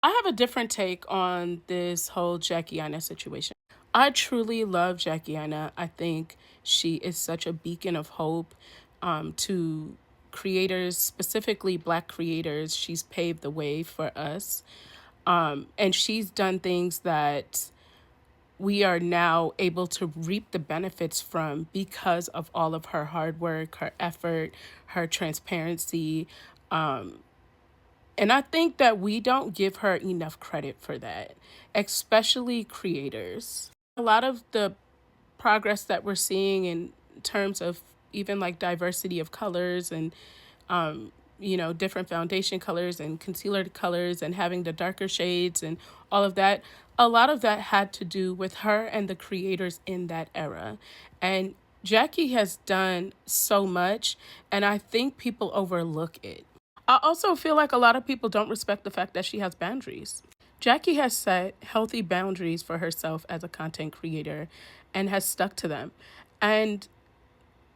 I have a different take on this whole Jackie Aina situation. I truly love Jackie Aina. I think she is such a beacon of hope to creators, specifically Black creators. She's paved the way for us. And she's done things that we are now able to reap the benefits from because of all of her hard work, her effort, her transparency. And I think that we don't give her enough credit for that, especially creators. A lot of the progress that we're seeing in terms of even like diversity of colors and different foundation colors and concealer colors and having the darker shades and all of that, a lot of that had to do with her and the creators in that era. And Jackie has done so much, and I think people overlook it. I also feel like a lot of people don't respect the fact that she has boundaries. Jackie has set healthy boundaries for herself as a content creator and has stuck to them. And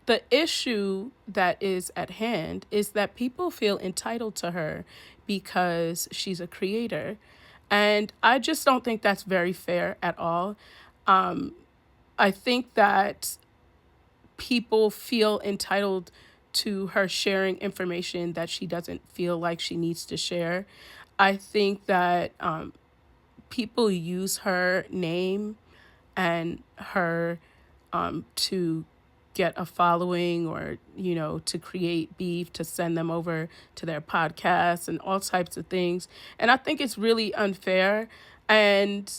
the issue that is at hand is that people feel entitled to her because she's a creator. And I just don't think that's very fair at all. I think that people feel entitled to her sharing information that she doesn't feel like she needs to share. I think that people use her name and her to get a following or, to create beef, to send them over to their podcasts and all types of things. And I think it's really unfair. And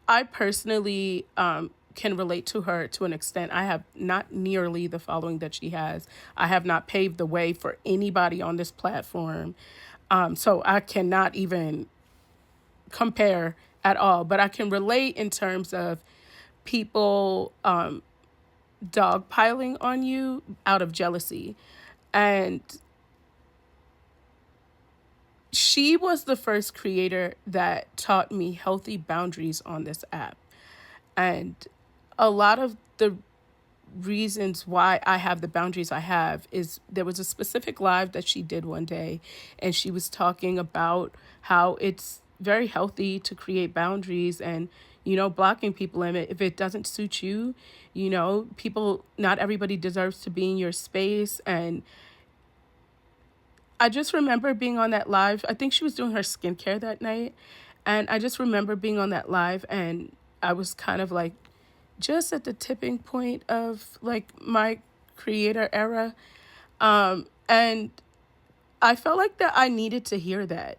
I personally can relate to her to an extent. I have not nearly the following that she has. I have not paved the way for anybody on this platform. So I cannot even compare at all. But I can relate in terms of people dogpiling on you out of jealousy. And she was the first creator that taught me healthy boundaries on this app. And a lot of the reasons why I have the boundaries I have is there was a specific live that she did one day, and she was talking about how it's very healthy to create boundaries and blocking people in it if it doesn't suit you. People, not everybody deserves to be in your space. And I just remember being on that live. I think she was doing her skincare that night. And I just remember being on that live, and I was kind of like just at the tipping point of like my creator era. And I felt like that I needed to hear that.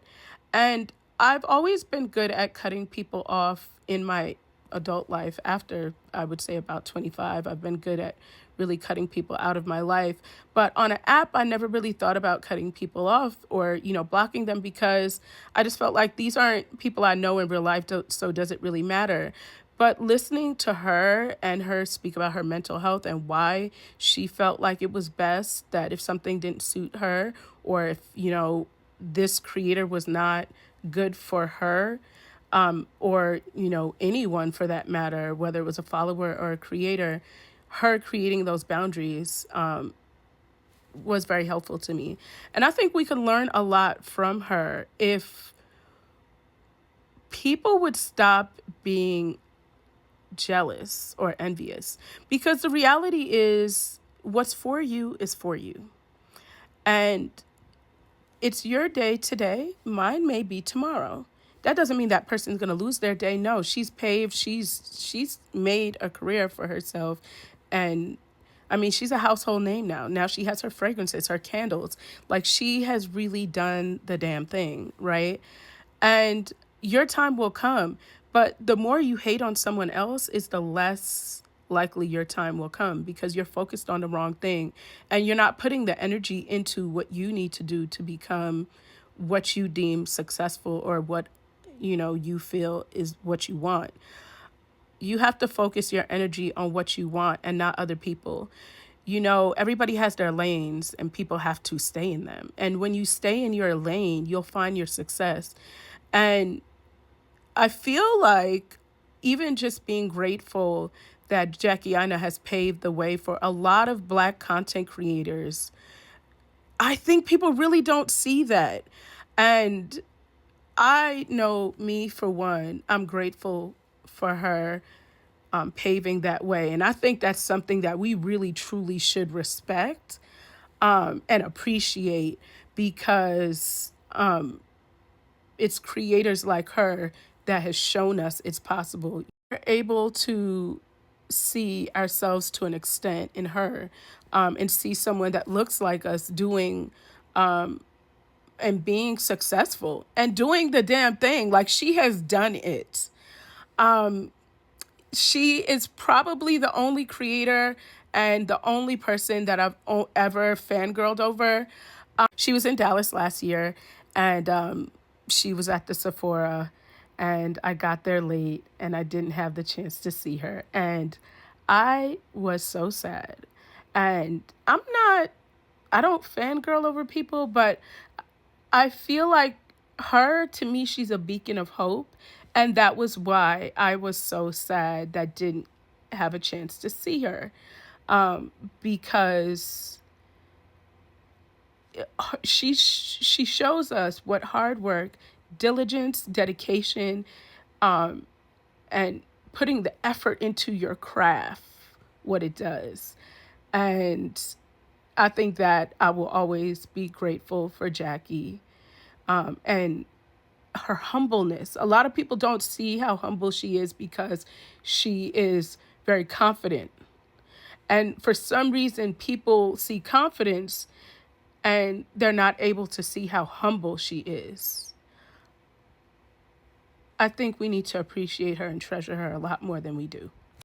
And I've always been good at cutting people off in my adult life. After I would say about 25, I've been good at really cutting people out of my life. But on an app, I never really thought about cutting people off or, blocking them, because I just felt like these aren't people I know in real life. So does it really matter? But listening to her and her speak about her mental health and why she felt like it was best that if something didn't suit her, or if, this creator was not good for her, or, anyone for that matter, whether it was a follower or a creator, her creating those boundaries was very helpful to me. And I think we could learn a lot from her if people would stop being jealous or envious, because the reality is what's for you is for you. And it's your day today, mine may be tomorrow. That doesn't mean that person's going to lose their day. No, she's made a career for herself. And I mean, she's a household name now. Now she has her fragrances, her candles. Like, she has really done the damn thing, right? And your time will come. But the more you hate on someone else is the less likely your time will come, because you're focused on the wrong thing and you're not putting the energy into what you need to do to become what you deem successful, or what you feel is what you want. You have to focus your energy on what you want and not other people. Everybody has their lanes and people have to stay in them. And when you stay in your lane, you'll find your success. And I feel like even just being grateful that Jackie Aina has paved the way for a lot of Black content creators. I think people really don't see that. And I know me for one, I'm grateful for her paving that way. And I think that's something that we really truly should respect and appreciate because it's creators like her that has shown us it's possible. We're able to see ourselves to an extent in her and see someone that looks like us doing and being successful and doing the damn thing. Like she has done it. She is probably the only creator and the only person that I've ever fangirled over. She was in Dallas last year, and she was at the Sephora, and I got there late, and I didn't have the chance to see her, and I was so sad. And I don't fangirl over people, but I feel like her, to me, she's a beacon of hope. And that was why I was so sad that didn't have a chance to see her. Because she shows us what hard work, diligence, dedication, and putting the effort into your craft, what it does. And I think that I will always be grateful for Jackie and her humbleness. A lot of people don't see how humble she is because she is very confident. And for some reason, people see confidence and they're not able to see how humble she is. I think we need to appreciate her and treasure her a lot more than we do.